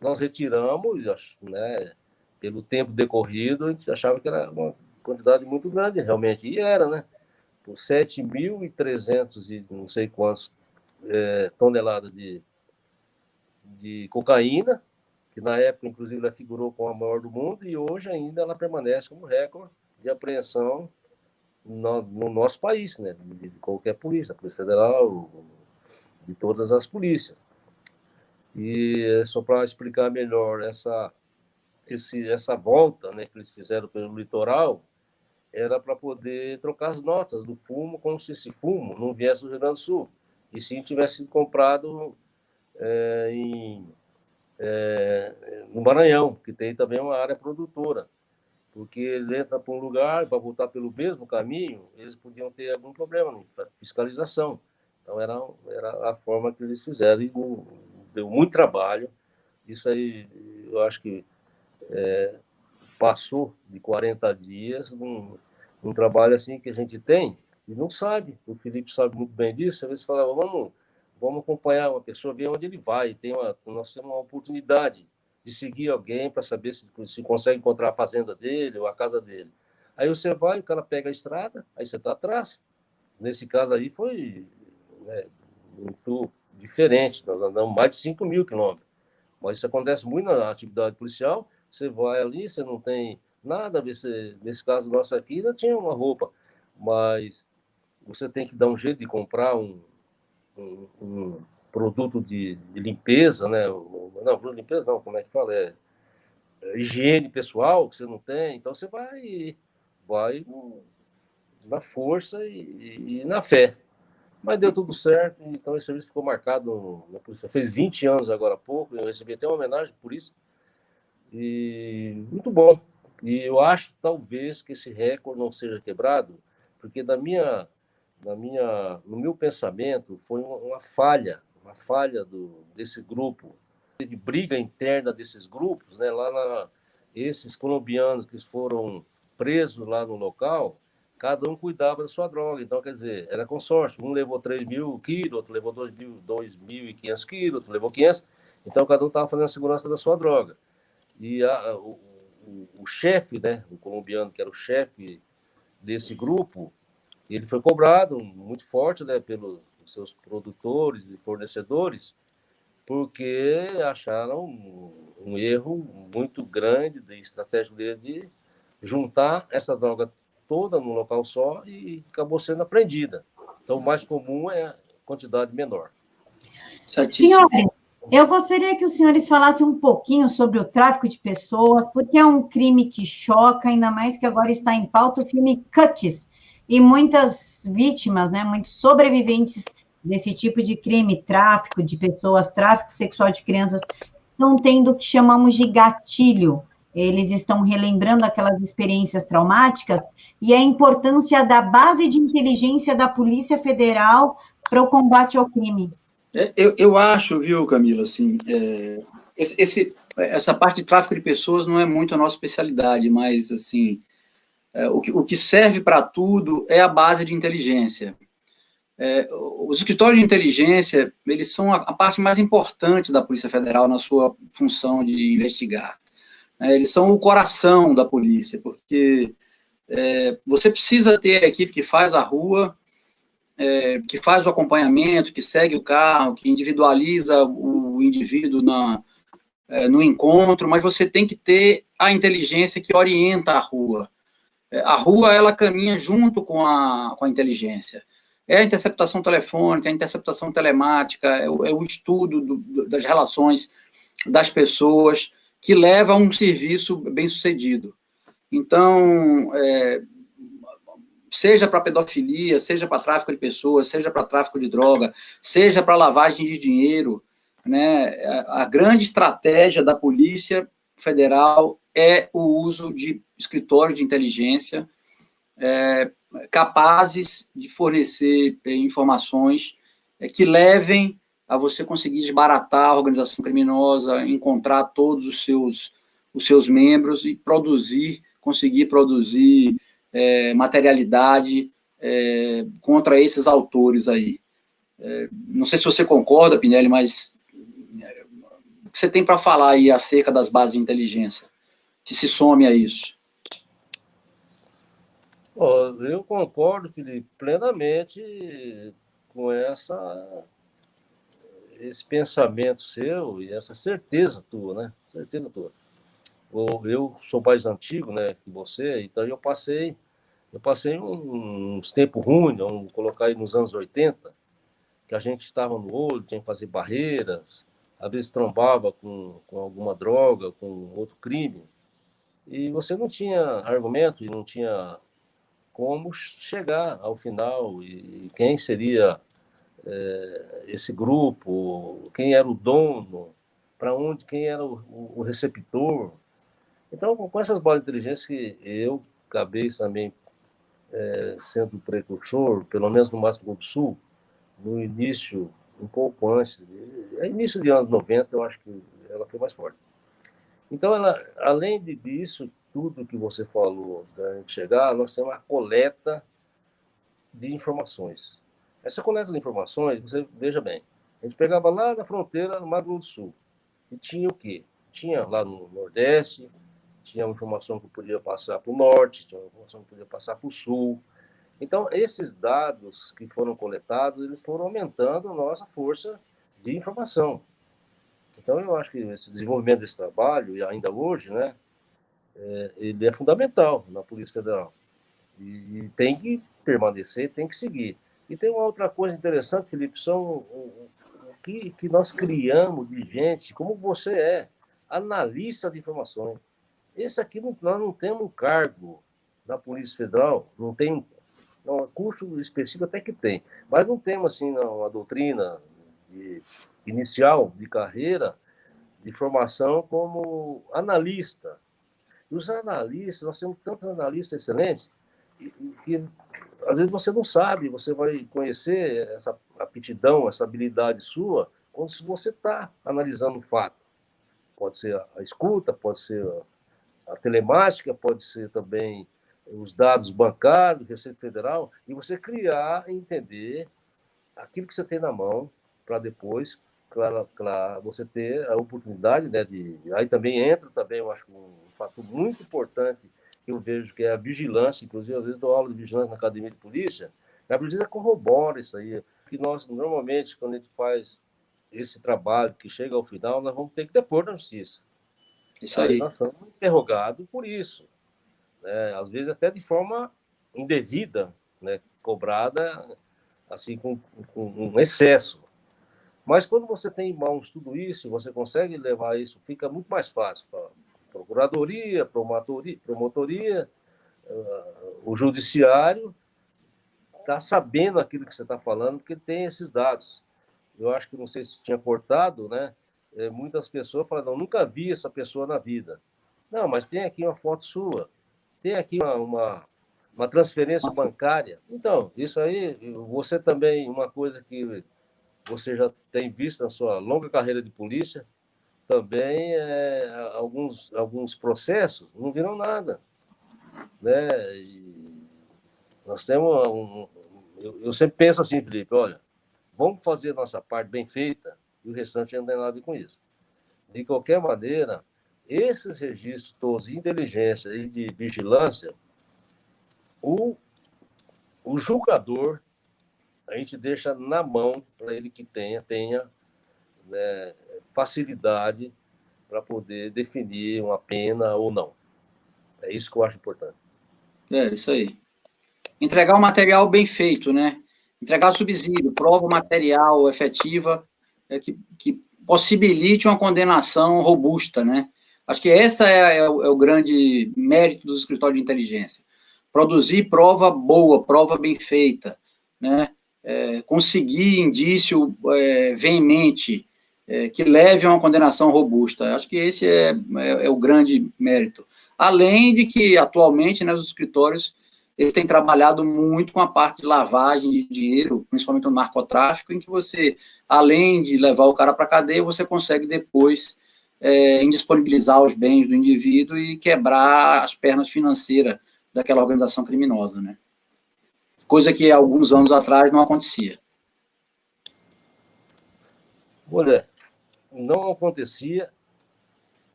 Nós retiramos, né, pelo tempo decorrido, a gente achava que era uma quantidade muito grande, realmente, e era, né? Por 7.300 e não sei quantos toneladas de cocaína, que na época, inclusive, ela figurou como a maior do mundo, e hoje ainda ela permanece como recorde de apreensão no nosso país, né? De qualquer polícia, Polícia Federal, de todas as polícias. E só para explicar melhor essa volta, né, que eles fizeram pelo litoral, era para poder trocar as notas do fumo, como se esse fumo não viesse do Rio Grande do Sul, e sim tivesse sido comprado no Maranhão, que tem também uma área produtora, porque ele entra para um lugar, para voltar pelo mesmo caminho, eles podiam ter algum problema na fiscalização. Então, era a forma que eles fizeram, e deu muito trabalho. Isso aí, eu acho que passou de 40 dias, um trabalho assim que a gente tem e não sabe. O Felipe sabe muito bem disso. Às vezes falava, vamos acompanhar uma pessoa, ver onde ele vai. Nós temos uma oportunidade de seguir alguém para saber se consegue encontrar a fazenda dele ou a casa dele. Aí você vai, o cara pega a estrada, aí você está atrás. Nesse caso aí foi muito diferente. Nós andamos mais de 5.000 quilômetros. Mas isso acontece muito na atividade policial. Você vai ali, você não tem nada, nesse caso nosso aqui, ainda tinha uma roupa, mas você tem que dar um jeito de comprar um produto de limpeza, né? Não, produto de limpeza não, como é que fala? Higiene pessoal, que você não tem, então você vai na força e na fé. Mas deu tudo certo, então esse serviço ficou marcado na polícia. Fez 20 anos agora há pouco, eu recebi até uma homenagem por isso. E muito bom. E eu acho, talvez, que esse recorde não seja quebrado, porque no meu pensamento, foi uma falha desse grupo. Teve briga interna desses grupos, né? Esses colombianos que foram presos lá no local, cada um cuidava da sua droga. Então, quer dizer, era consórcio. Um levou 3.000 quilos, outro levou 2.500 quilos, outro levou 500. Então, cada um estava fazendo a segurança da sua droga. E o chefe, né, o colombiano, que era o chefe desse grupo, ele foi cobrado muito forte, né, pelos seus produtores e fornecedores, porque acharam um erro muito grande de estratégico dele de juntar essa droga toda num local só e acabou sendo apreendida. Então, o mais comum é a quantidade menor. Certíssimo. Senhores, eu gostaria que os senhores falassem um pouquinho sobre o tráfico de pessoas, porque é um crime que choca, ainda mais que agora está em pauta o filme Cuts, e muitas vítimas, né, muitos sobreviventes desse tipo de crime, tráfico de pessoas, tráfico sexual de crianças, estão tendo o que chamamos de gatilho. Eles estão relembrando aquelas experiências traumáticas e a importância da base de inteligência da Polícia Federal para o combate ao crime. Eu acho, viu, Camila, assim, essa parte de tráfico de pessoas não é muito a nossa especialidade, mas, assim, o que serve para tudo é a base de inteligência. Os escritórios de inteligência, eles são a parte mais importante da Polícia Federal na sua função de investigar. Eles são o coração da polícia, porque você precisa ter a equipe que faz a rua, que faz o acompanhamento, que segue o carro, que individualiza o indivíduo no encontro, mas você tem que ter a inteligência que orienta a rua. A rua, ela caminha junto com a inteligência. É a interceptação telefônica, a interceptação telemática, é o estudo das relações das pessoas que leva a um serviço bem-sucedido. Então, seja para pedofilia, seja para tráfico de pessoas, seja para tráfico de droga, seja para lavagem de dinheiro, né? A grande estratégia da Polícia Federal é o uso de escritórios de inteligência capazes de fornecer informações que levem a você conseguir desbaratar a organização criminosa, encontrar todos os seus membros e conseguir produzir materialidade contra esses autores aí. Não sei se você concorda, Pinelli, mas o que você tem para falar aí acerca das bases de inteligência que se some a isso? Eu concordo, Felipe, plenamente com esse pensamento seu e essa certeza tua, né? Certeza tua. Eu sou mais antigo, né, que você, então eu passei uns tempos ruins, vamos colocar aí nos anos 80, que a gente estava no olho, tinha que fazer barreiras, às vezes trombava com alguma droga, com outro crime, e você não tinha argumento e não tinha como chegar ao final e quem seria esse grupo, quem era o dono, para onde, quem era o receptor. Então, com essas bases de inteligência que eu acabei também sendo precursor, pelo menos no Mato Grosso do Sul, no início, um pouco antes, início de anos 90, eu acho que ela foi mais forte. Então, além disso, tudo que você falou da gente chegar, nós temos a coleta de informações. Essa coleta de informações, você veja bem, a gente pegava lá na fronteira do Mato Grosso do Sul, e tinha o quê? Tinha lá no Nordeste, tinha uma informação que podia passar para o Norte, tinha uma informação que podia passar para o Sul. Então, esses dados que foram coletados, eles foram aumentando a nossa força de informação. Então, eu acho que esse desenvolvimento desse trabalho, e ainda hoje, né, ele é fundamental na Polícia Federal. E tem que permanecer, tem que seguir. E tem uma outra coisa interessante, Felipe, são o que nós criamos de gente, como você é, analista de informações. Esse aqui, nós não temos um cargo na Polícia Federal, não tem Não, curso específico até que tem, mas não temos, assim, uma doutrina inicial de carreira, de formação como analista. E os analistas, nós temos tantos analistas excelentes, que às vezes você não sabe, você vai conhecer essa aptidão, essa habilidade sua, quando você está analisando um fato. Pode ser a escuta, pode ser a telemática, pode ser também os dados bancários, Receita Federal, e você criar e entender aquilo que você tem na mão, para depois, claro, você ter a oportunidade, né, aí também entra, também, eu acho, um fato muito importante que eu vejo, que é a vigilância. Inclusive, às vezes dou aula de vigilância na academia de polícia, a polícia corrobora isso aí, que nós, normalmente, quando a gente faz esse trabalho que chega ao final, nós vamos ter que depor na justiça. Isso aí. Nós somos interrogados por isso, né? Às vezes até de forma indevida, né? Cobrada assim com um excesso. Mas quando você tem em mãos tudo isso, você consegue levar isso, fica muito mais fácil para procuradoria, promotoria, o judiciário está sabendo aquilo que você está falando, porque tem esses dados. Eu acho que, não sei se tinha cortado, né? Muitas pessoas falam, não, nunca vi essa pessoa na vida. Não, mas tem aqui uma foto sua, tem aqui uma transferência bancária. Então, isso aí, você também, uma coisa que você já tem visto na sua longa carreira de polícia, também alguns processos não viram nada, né? E nós temos eu sempre penso assim, Felipe, olha, vamos fazer a nossa parte bem feita e o restante não tem nada a ver com isso. De qualquer maneira, esses registros todos de inteligência e de vigilância, o julgador, a gente deixa na mão para ele que tenha né, facilidade para poder definir uma pena ou não. É isso que eu acho importante. É, isso aí. Entregar o material bem feito, né? Entregar subsídio, prova material efetiva, que possibilite uma condenação robusta, né? Acho que essa é o grande mérito do escritório de inteligência. Produzir prova boa, prova bem feita, né? Conseguir indício veemente, que leve a uma condenação robusta. Acho que esse é o grande mérito. Além de que, atualmente, né, os escritórios eles têm trabalhado muito com a parte de lavagem de dinheiro, principalmente no narcotráfico, em que você, além de levar o cara para a cadeia, você consegue depois indisponibilizar os bens do indivíduo e quebrar as pernas financeiras daquela organização criminosa, né? Coisa que há alguns anos atrás não acontecia. Olha, não acontecia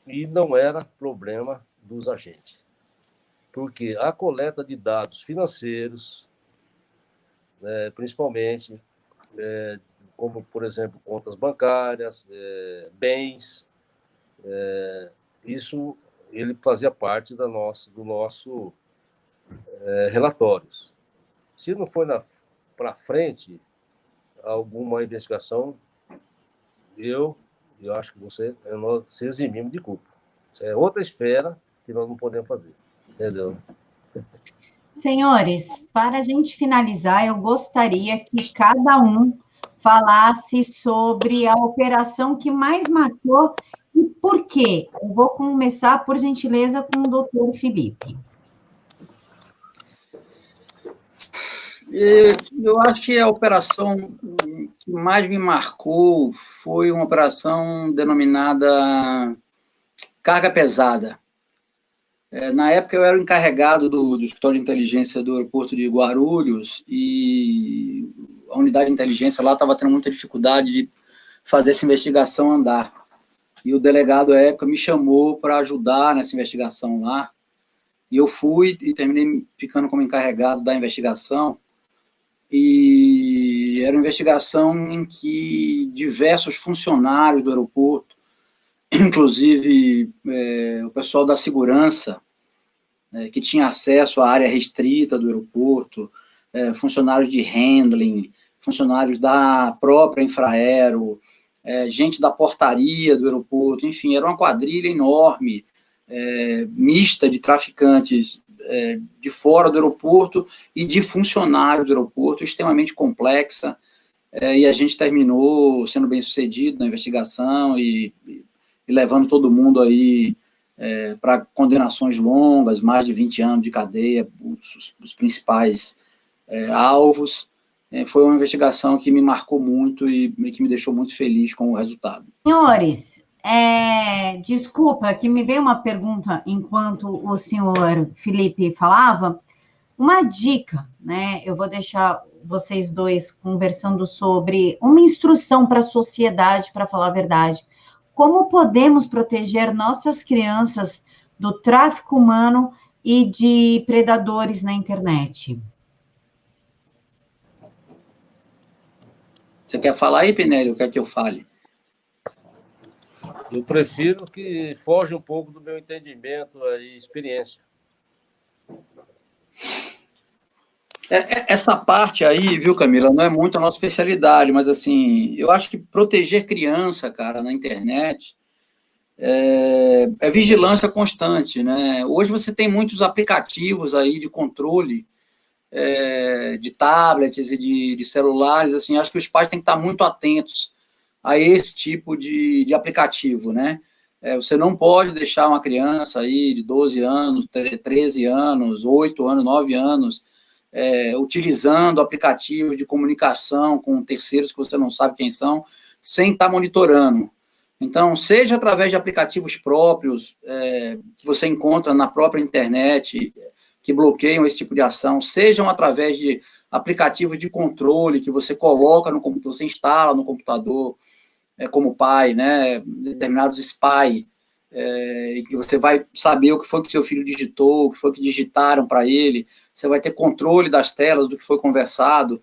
e não era problema dos agentes. Porque a coleta de dados financeiros, né, principalmente, como, por exemplo, contas bancárias, bens, isso ele fazia parte do nosso relatórios. Se não foi para frente alguma investigação, eu acho que nós se eximimos de culpa. Isso é outra esfera que nós não podemos fazer. Entendeu? Senhores, para a gente finalizar, eu gostaria que cada um falasse sobre a operação que mais marcou e por quê. Eu vou começar, por gentileza, com o doutor Felipe. Eu acho que a operação que mais me marcou foi uma operação denominada Carga Pesada. Na época, eu era o encarregado do escritório de inteligência do aeroporto de Guarulhos e a unidade de inteligência lá estava tendo muita dificuldade de fazer essa investigação andar. E o delegado, à época, me chamou para ajudar nessa investigação lá. E eu fui e terminei ficando como encarregado da investigação. E era uma investigação em que diversos funcionários do aeroporto, inclusive o pessoal da segurança, que tinha acesso à área restrita do aeroporto, funcionários de handling, funcionários da própria Infraero, gente da portaria do aeroporto, enfim, era uma quadrilha enorme, mista de traficantes de fora do aeroporto e de funcionário do aeroporto, extremamente complexa, e a gente terminou sendo bem-sucedido na investigação e levando todo mundo aí para condenações longas, mais de 20 anos de cadeia, os principais alvos. Foi uma investigação que me marcou muito e que me deixou muito feliz com o resultado. Senhores, desculpa, que me veio uma pergunta enquanto o senhor Felipe falava. Uma dica, né? Eu vou deixar vocês dois conversando sobre uma instrução para a sociedade, para falar a verdade. Como podemos proteger nossas crianças do tráfico humano e de predadores na internet? Você quer falar aí, Pinelli? Quer que eu fale? Eu prefiro que foge um pouco do meu entendimento e experiência. Essa parte aí, viu, Camila, não é muito a nossa especialidade, mas, assim, eu acho que proteger criança, cara, na internet é vigilância constante, né? Hoje você tem muitos aplicativos aí de controle de tablets e de celulares, assim, acho que os pais têm que estar muito atentos a esse tipo de aplicativo, né? Você não pode deixar uma criança aí de 12 anos, 13 anos, 8 anos, 9 anos, utilizando aplicativos de comunicação com terceiros que você não sabe quem são, sem estar monitorando. Então, seja através de aplicativos próprios, que você encontra na própria internet, que bloqueiam esse tipo de ação, sejam através de aplicativos de controle que você coloca no computador, você instala no computador, como pai, né, determinados spy, e que você vai saber o que foi que seu filho digitou, o que foi que digitaram para ele, você vai ter controle das telas do que foi conversado,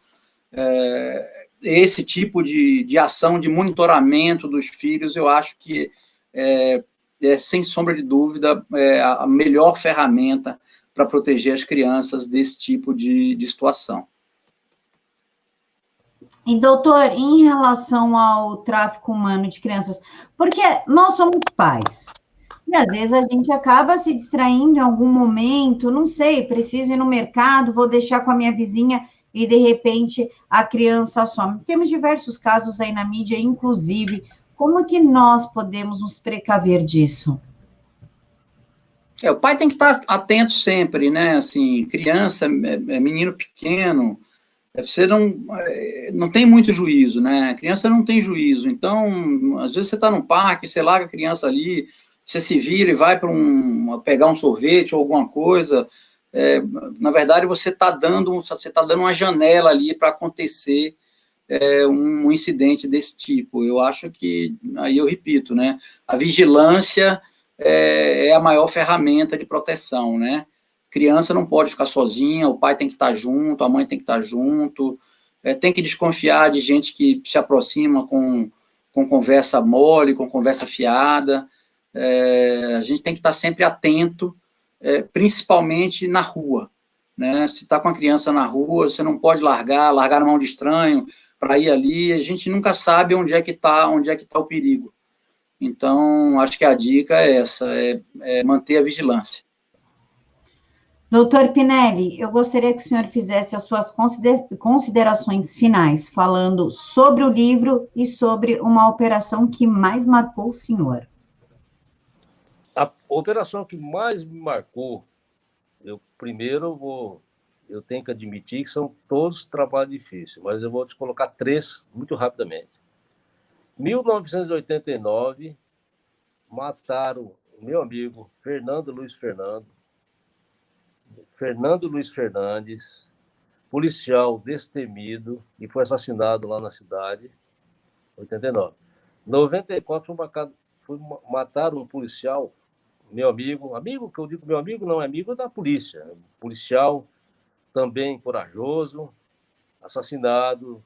esse tipo de ação de monitoramento dos filhos, eu acho que sem sombra de dúvida, a melhor ferramenta para proteger as crianças desse tipo de situação. E, doutor, em relação ao tráfico humano de crianças, porque nós somos pais, e às vezes a gente acaba se distraindo em algum momento, não sei, preciso ir no mercado, vou deixar com a minha vizinha, e de repente a criança some. Temos diversos casos aí na mídia, inclusive, como que nós podemos nos precaver disso? O pai tem que estar atento sempre, né? Assim, criança, menino pequeno, você não tem muito juízo, né? A criança não tem juízo. Então, às vezes você está no parque, você larga a criança ali, você se vira e vai para pegar um sorvete ou alguma coisa. Na verdade, você está dando uma janela ali para acontecer um incidente desse tipo. Eu acho que, aí eu repito, né? A vigilância é a maior ferramenta de proteção, né? Criança não pode ficar sozinha, o pai tem que estar junto, a mãe tem que estar junto, tem que desconfiar de gente que se aproxima com conversa mole, com conversa fiada, a gente tem que estar sempre atento, principalmente na rua, né? Se está com a criança na rua, você não pode largar na mão de estranho para ir ali, a gente nunca sabe onde é que está o perigo. Então, acho que a dica é essa, manter a vigilância. Doutor Pinelli, eu gostaria que o senhor fizesse as suas considerações finais, falando sobre o livro e sobre uma operação que mais marcou o senhor. A operação que mais me marcou, eu tenho que admitir que são todos trabalhos difíceis, mas eu vou te colocar 3 muito rapidamente. 1989, mataram o meu amigo Fernando Luiz Fernandes, policial destemido, e foi assassinado lá na cidade, 89. 94, mataram um policial, meu amigo que eu digo meu amigo, não é amigo da polícia, policial também corajoso, assassinado.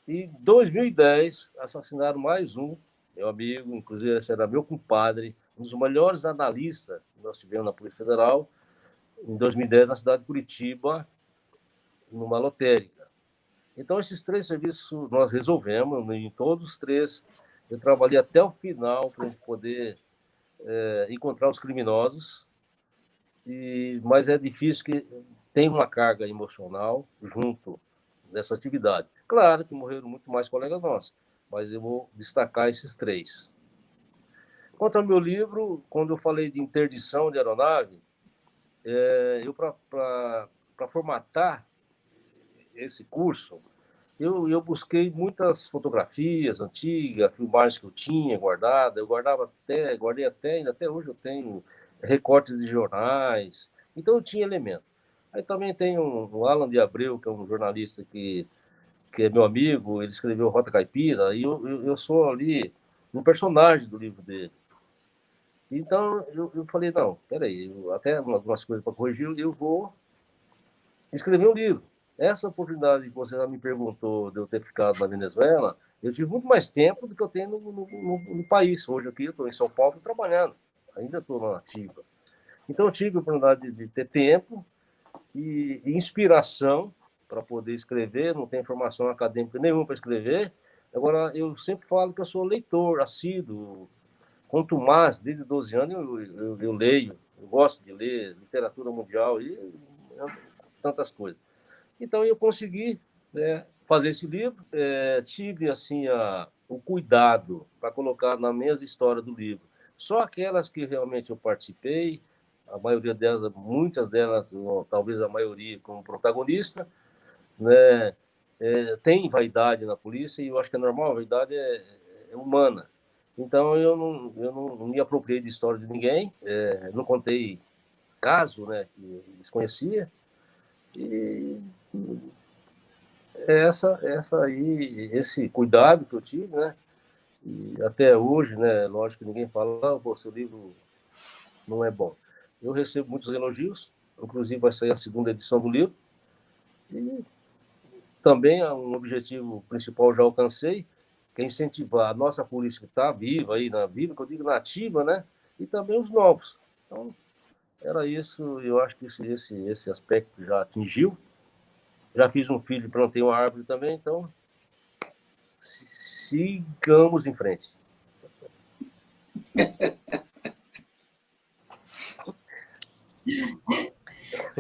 E em 2010, assassinaram mais um, meu amigo, inclusive esse era meu compadre, um dos melhores analistas que nós tivemos na Polícia Federal, em 2010, na cidade de Curitiba, numa lotérica. Então, esses 3 serviços nós resolvemos, em todos os 3, eu trabalhei até o final para a gente poder encontrar os criminosos, mas é difícil que tem uma carga emocional junto dessa atividade. Claro que morreram muito mais colegas nossos, mas eu vou destacar esses 3. Quanto ao meu livro, quando eu falei de interdição de aeronave, eu, para formatar esse curso, eu busquei muitas fotografias antigas, filmagens que eu tinha guardada. Eu guardei ainda até hoje eu tenho recortes de jornais. Então eu tinha elemento. Aí também tem o Alan de Abreu, que é um jornalista que é meu amigo, ele escreveu Rota Caipira, e eu sou ali um personagem do livro dele. Então eu falei, não, peraí, até algumas coisas para corrigir, eu vou escrever um livro. Essa oportunidade que você já me perguntou de eu ter ficado na Venezuela, eu tive muito mais tempo do que eu tenho no país. Hoje aqui eu estou em São Paulo trabalhando, ainda estou na ativa. Então eu tive a oportunidade de ter tempo e inspiração para poder escrever, não tenho formação acadêmica nenhuma para escrever. Agora, eu sempre falo que eu sou leitor assíduo, contumaz, desde 12 anos eu leio, eu gosto de ler literatura mundial e tantas coisas. Então, eu consegui, né, fazer esse livro. Tive assim o cuidado para colocar na mesma história do livro só aquelas que realmente eu participei, a maioria delas, muitas delas, ou talvez a maioria como protagonista, né? Tem vaidade na polícia, e eu acho que é normal, a vaidade é humana. Então, eu não me apropriei de história de ninguém, não contei caso, né, que desconhecia, e esse cuidado que eu tive, né? E até hoje, né? Lógico que ninguém fala, pô, seu livro não é bom. Eu recebo muitos elogios, inclusive vai sair a 2ª edição do livro, e também um objetivo principal já alcancei, que é incentivar a nossa polícia que está viva aí, que eu digo nativa, né? E também os novos. Então, era isso, eu acho que esse aspecto já atingiu. Já fiz um filho, plantei uma árvore também, então sigamos em frente.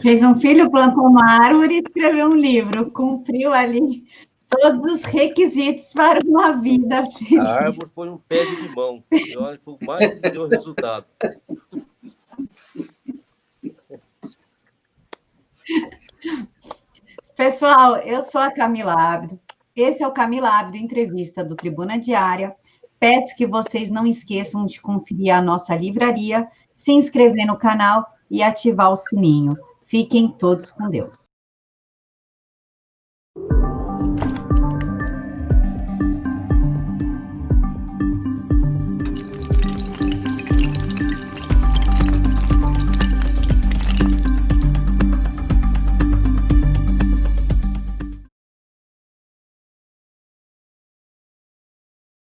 Fez um filho, plantou uma árvore e escreveu um livro. Cumpriu ali todos os requisitos para uma vida feliz. A árvore foi um pé de limão. Eu acho que foi mais que deu resultado. Pessoal, eu sou a Camila Abdo. Esse é o Camila Abdo Entrevista do Tribuna Diária. Peço que vocês não esqueçam de conferir a nossa livraria, se inscrever no canal e ativar o sininho. Fiquem todos com Deus.